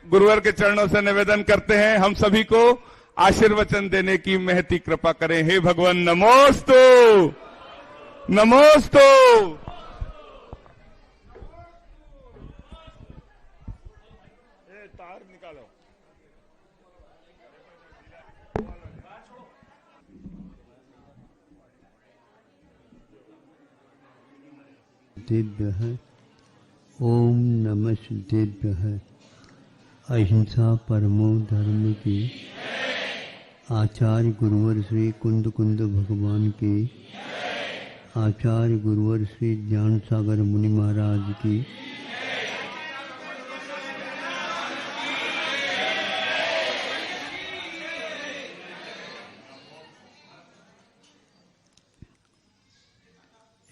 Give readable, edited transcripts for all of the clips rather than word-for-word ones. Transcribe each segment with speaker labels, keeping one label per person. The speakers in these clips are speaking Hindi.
Speaker 1: गुरुवर के चरणों से निवेदन करते हैं, हम सभी को आशीर्वचन देने की महती कृपा करें। हे भगवान, नमोस्तु नमोस्तु। तार निकालो।
Speaker 2: देभ्यः ओम नमः सिद्धेभ्यः। अहिंसा परमो धर्म की। आचार्य गुरुवर श्री कुंद कुंद भगवान की। आचार्य गुरुवर श्री ज्ञान सागर मुनि महाराज की।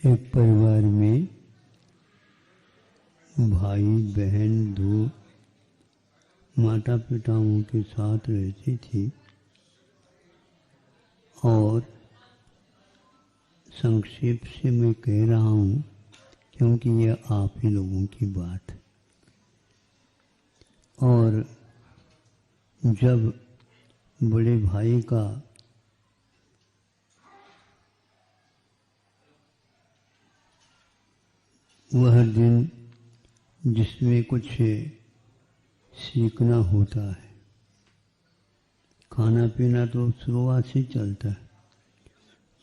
Speaker 2: एक परिवार में भाई बहन दो माता पिताओं के साथ रहती थी और संक्षेप से मैं कह रहा हूँ क्योंकि यह आप ही लोगों की बात है। और जब बड़े भाई का वह दिन जिसमें कुछ सीखना होता है, खाना पीना तो शुरुआत से चलता है,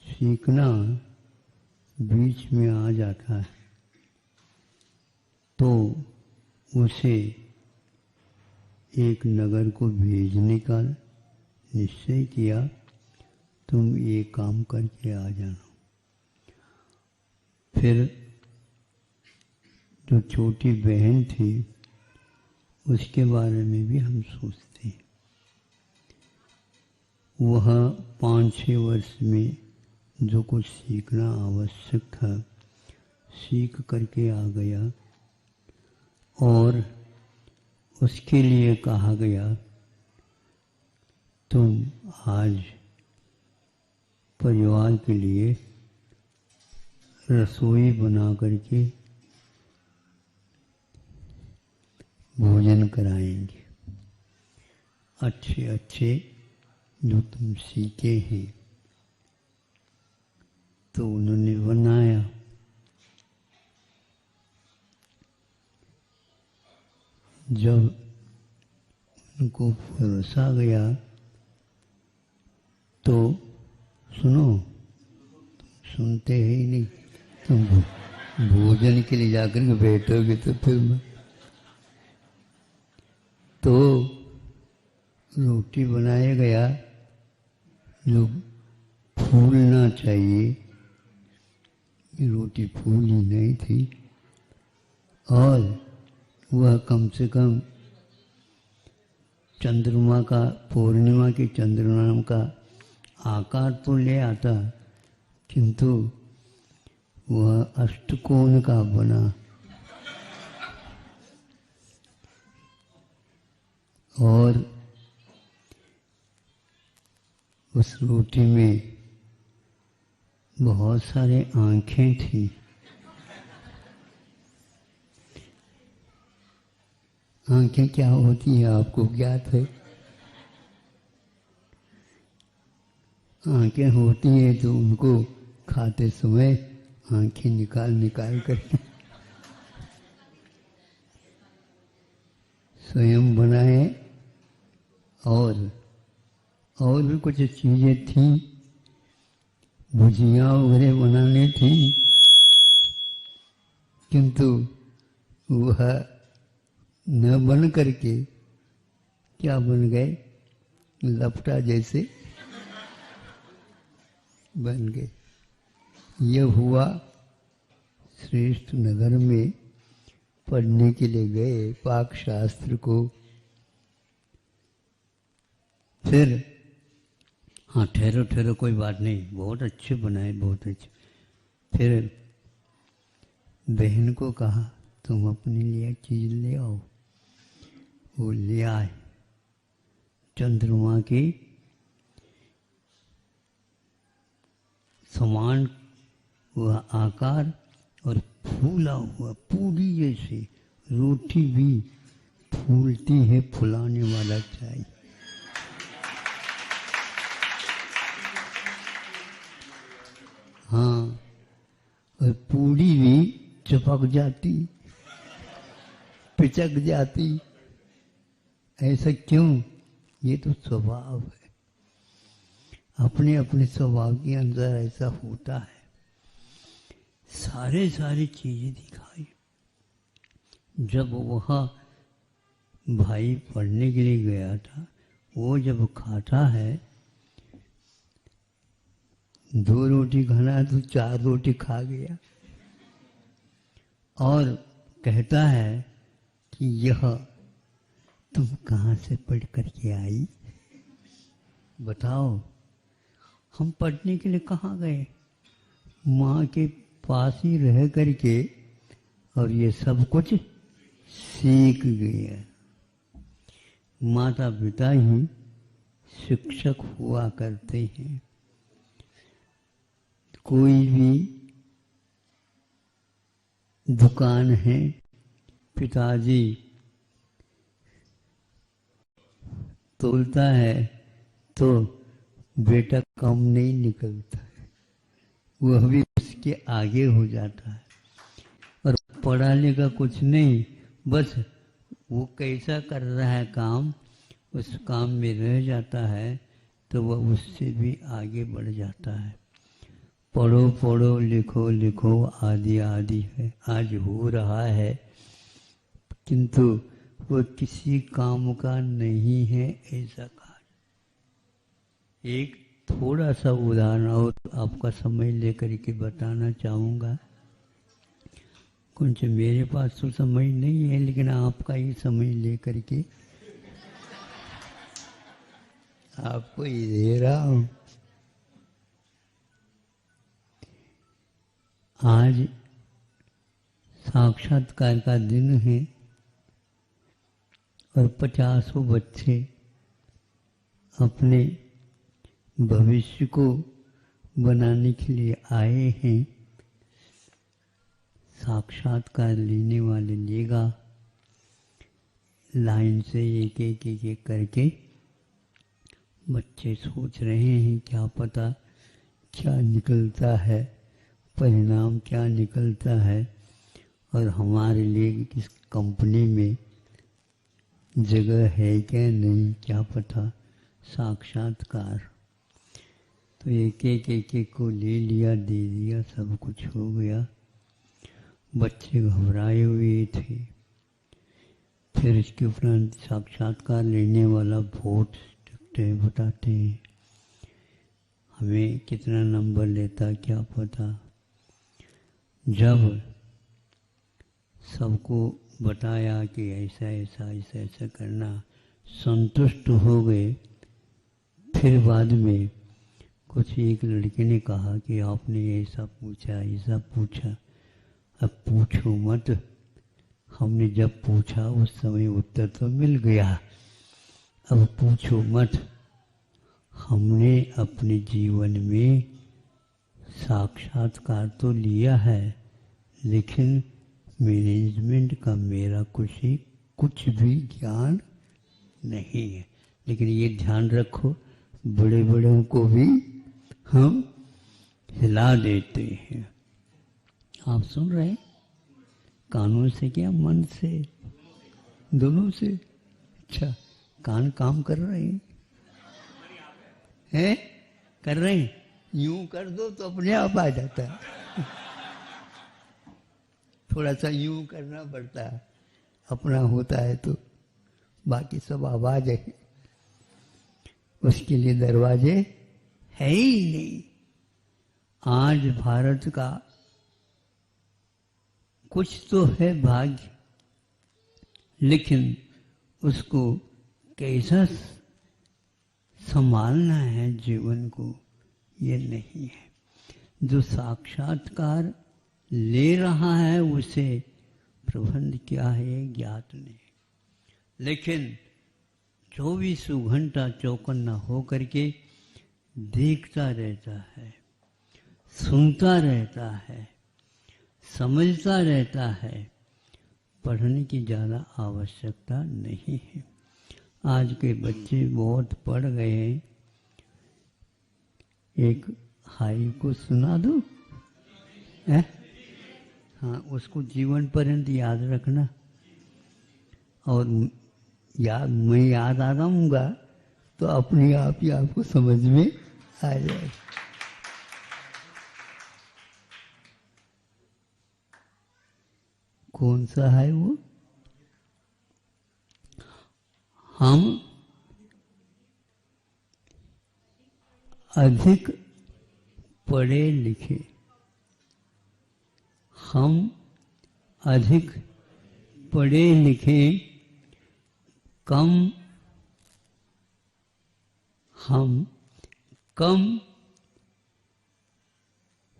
Speaker 2: सीखना बीच में आ जाता है, तो उसे एक नगर को भेजने का निश्चय किया, तुम ये काम करके आ जाना। फिर जो छोटी बहन थी उसके बारे में भी हम सोचते हैं। वह 5-6 वर्ष में जो कुछ सीखना आवश्यक था सीख करके आ गया और उसके लिए कहा गया तुम आज परिवार के लिए रसोई बना करके भोजन कराएंगे, अच्छे अच्छे जो तुम सीखे हैं। तो उन्होंने बनाया। जब उनको परोसा गया तो सुनो, सुनते ही नहीं, तुम भोजन के लिए जाकर के बैठोगे तो फिर मैं तो रोटी बनाया गया जो फूलना चाहिए, रोटी फूली नहीं थी और वह कम से कम चंद्रमा का, पूर्णिमा के चंद्रमा का आकार तो ले आता, किंतु वह अष्टकोण का बना और उस रोटी में बहुत सारे आंखें थी। आंखें क्या होती है आपको ज्ञात है? आंखें होती है तो उनको खाते समय आंखें निकाल निकाल कर स्वयं बनाए और भी कुछ चीजें थी, भुजिया वगैरह बनाने थी, किंतु वह न बन करके क्या बन गए, लपटा जैसे बन गए। यह हुआ श्रेष्ठ नगर में पढ़ने के लिए गए पाक शास्त्र को। फिर हाँ, ठहरो ठहरो, कोई बात नहीं, बहुत अच्छे बनाए, बहुत अच्छे। फिर बहन को कहा तुम अपने लिए चीज ले आओ। वो ले आए, चंद्रमा के समान वह आकार और फूला हुआ पूरी जैसे, रोटी भी फूलती है फुलाने वाला चाहिए। हाँ, और पूरी भी चिपक जाती, पिचक जाती। ऐसा क्यों? ये तो स्वभाव है, अपने अपने स्वभाव के अंदर ऐसा होता है। सारी चीजें दिखाई। जब वह भाई पढ़ने के लिए गया था, वो जब खाता है, 2 रोटी खाना है तो 4 रोटी खा गया, और कहता है कि यह तुम कहाँ से पढ़ करके आई? बताओ, हम पढ़ने के लिए कहाँ गए? माँ के पास ही रह करके और ये सब कुछ सीख गया। माता पिता ही शिक्षक हुआ करते हैं। कोई भी दुकान है, पिताजी तोलता है तो बेटा कम नहीं निकलता है, वह भी उसके आगे हो जाता है। और पढ़ा लिखा कुछ नहीं, बस वो कैसा कर रहा है काम, उस काम में रह जाता है तो वह उससे भी आगे बढ़ जाता है। पढ़ो पढ़ो, लिखो लिखो, आदि आदि है, आज हो रहा है, किंतु वो किसी काम का नहीं है ऐसा कार्य। एक थोड़ा सा उदाहरण और आपका समय लेकर के बताना चाहूँगा। कुछ मेरे पास तो समय नहीं है, लेकिन आपका ही समय लेकर के आपको ही दे रहा हूँ। आज साक्षात्कार का दिन है और 50 बच्चे अपने भविष्य को बनाने के लिए आए हैं। साक्षात्कार लेने वाले लेगा, लाइन से एक एक एक एक करके बच्चे सोच रहे हैं क्या पता क्या निकलता है, परिणाम क्या निकलता है, और हमारे लिए किस कंपनी में जगह है क्या नहीं, क्या पता। साक्षात्कार तो एक एक को ले लिया, दे दिया, सब कुछ हो गया। बच्चे घबराए हुए थे। फिर इसके उपरांत साक्षात्कार लेने वाला वोट बताते हैं, हमें कितना नंबर लेता क्या पता। जब सबको बताया कि ऐसा ऐसा ऐसा ऐसा करना, संतुष्ट हो गए। फिर बाद में कुछ एक लड़के ने कहा कि आपने ऐसा पूछा, अब पूछो मत, हमने जब पूछा उस समय उत्तर तो मिल गया, अब पूछो मत। हमने अपने जीवन में साक्षात्कार तो लिया है, लेकिन मैनेजमेंट का मेरा कुछ भी ज्ञान नहीं है। लेकिन ये ध्यान रखो, बड़े बड़ों को भी हम हिला देते हैं। आप सुन रहे हैं? कानों से क्या, मन से, दोनों से? अच्छा, कान काम कर रहे हैं? कर रहे हैं? यूं कर दो तो अपने आप आ जाता है। थोड़ा सा यूं करना पड़ता है, अपना होता है तो बाकी सब आवाज है, उसके लिए दरवाजे है ही नहीं। आज भारत का कुछ तो है भाग्य, लेकिन उसको कैसा संभालना है जीवन को, ये नहीं है। जो साक्षात्कार ले रहा है उसे प्रबंध क्या है ज्ञात नहीं, लेकिन 24 घंटा चौकन्ना हो करके देखता रहता है, सुनता रहता है, समझता रहता है, पढ़ने की ज़्यादा आवश्यकता नहीं है। आज के बच्चे बहुत पढ़ गए हैं। एक हाई को सुना दो है? हाँ, उसको जीवन पर्यंत याद रखना। और मैं याद आ जाऊंगा तो अपने आप ही आपको समझ में आ जाए। कौन सा है वो? हम अधिक पढ़े लिखे, हम अधिक पढ़े लिखे हम कम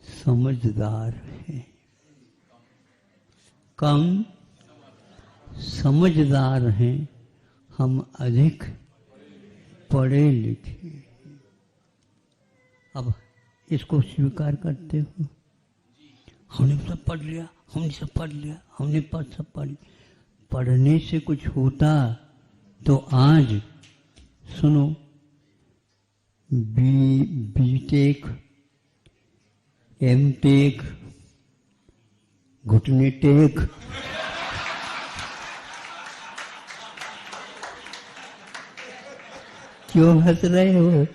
Speaker 2: समझदार हैं। कम समझदार हैं, हम अधिक पढ़े लिखे। अब इसको स्वीकार करते हो? हमने सब पढ़ लिया, हमने सब पढ़ लिया, हमने सब पढ़ लिया। पढ़ने से कुछ होता तो आज सुनो, बीटेक, एमटेक, घुटने टेक, क्यों हंस रहे हो?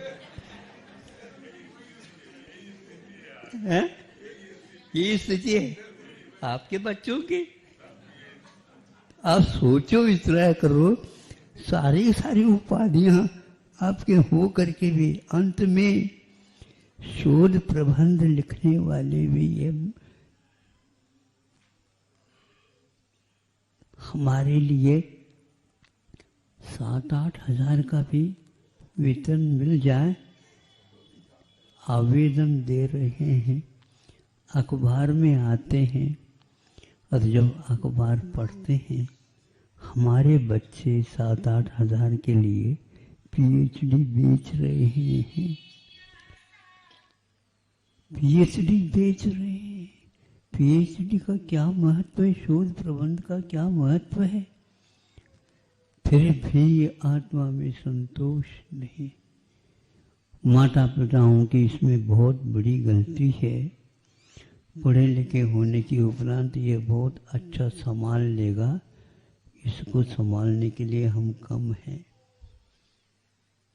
Speaker 2: ये स्थिति है आपके बच्चों की। आप सोचो, इतना करो, सारी उपाधियां आपके हो करके भी अंत में शोध प्रबंध लिखने वाले भी ये हमारे लिए 7-8 हजार का भी वेतन मिल जाए, आवेदन दे रहे हैं, अखबार में आते हैं। और जब अखबार पढ़ते हैं, हमारे बच्चे 7-8 हजार के लिए पीएचडी बेच रहे हैं, पीएचडी बेच रहे हैं। पीएचडी का क्या महत्व है, शोध प्रबंध का क्या महत्व है? फिर भी आत्मा में संतोष नहीं। माता पिताओं की इसमें बहुत बड़ी गलती है। पढ़े लिखे होने की उपरांत ये बहुत अच्छा संभाल लेगा, इसको संभालने के लिए हम कम हैं,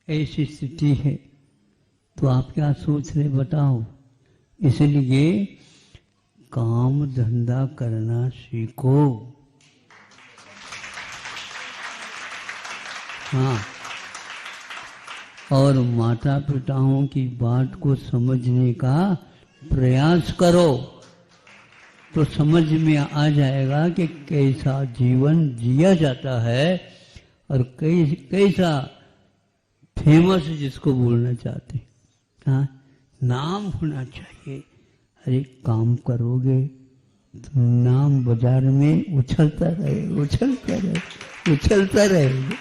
Speaker 2: ऐसी स्थिति है। तो आप क्या सोच रहे बताओ? इसलिए काम धंधा करना सीखो। हाँ, और माता पिताओं की बात को समझने का प्रयास करो, तो समझ में आ जाएगा कि कैसा जीवन जिया जाता है और कैसा फेमस जिसको बोलना चाहते। हाँ, नाम होना चाहिए। अरे काम करोगे तो नाम बाजार में उछलता रहेगा,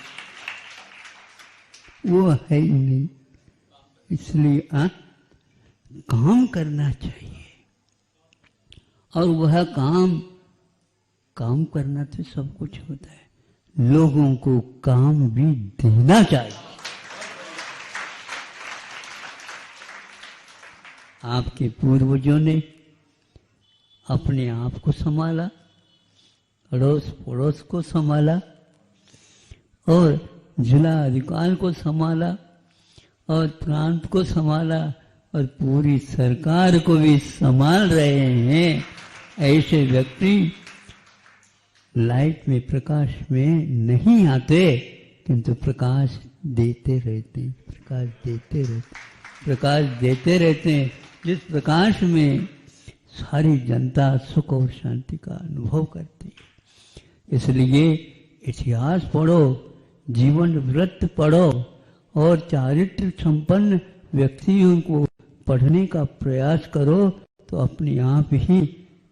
Speaker 2: वो है ही नहीं। इसलिए काम करना चाहिए, और वह काम करना तो सब कुछ होता है। लोगों को काम भी देना चाहिए। आपके पूर्वजों ने अपने आप को संभाला, अड़ोस पड़ोस को संभाला, और जिला अधिकार को संभाला, और प्रांत को संभाला, और पूरी सरकार को भी संभाल रहे हैं। ऐसे व्यक्ति लाइट में, प्रकाश में नहीं आते, किंतु प्रकाश देते रहते हैं, प्रकाश देते रहते हैं, जिस प्रकाश में सारी जनता सुख और शांति का अनुभव करती है। इसलिए इतिहास पढ़ो, जीवन वृत्त पढ़ो, और चारित्र संपन्न व्यक्तियों को पढ़ने का प्रयास करो, तो अपने आप ही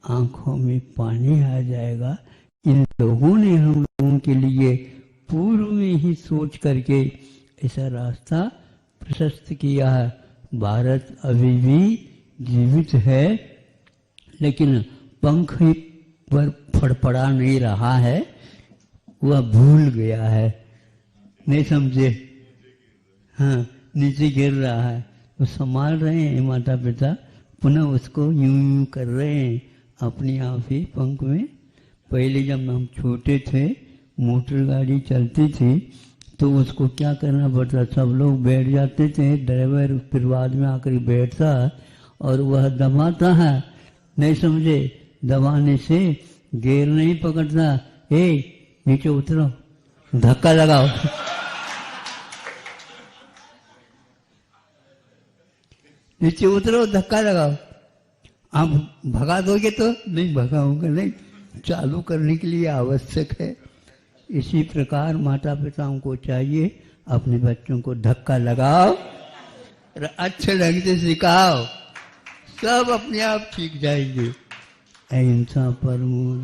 Speaker 2: आंखों में पानी आ जाएगा। इन लोगों ने हम लोगों के लिए पूर्व में ही सोच करके ऐसा रास्ता प्रशस्त किया है। भारत अभी भी जीवित है, लेकिन पंख ही पर फड़फड़ा नहीं रहा है, वह भूल गया है, नहीं समझे? हाँ, नीचे गिर रहा है, वो संभाल रहे हैं माता पिता, पुनः उसको यूं यूं कर रहे हैं अपनी आप ही पंख में। पहले जब हम छोटे थे, मोटर गाड़ी चलती थी, तो उसको क्या करना पड़ता, सब लोग बैठ जाते थे, ड्राइवर फिर बाद में आकर बैठता और वह दबाता है, नहीं समझे? दबाने से गियर नहीं पकड़ता, नीचे उतरो, धक्का लगाओ। नीचे उतरो, धक्का लगाओ। आप भगा दोगे तो नहीं, भगाऊंगा नहीं, चालू करने के लिए आवश्यक है। इसी प्रकार माता पिताओं को चाहिए अपने बच्चों को धक्का लगाओ और अच्छे ढंग से सिखाओ, सब अपने आप सीख जाएंगे। अहिंसा परमो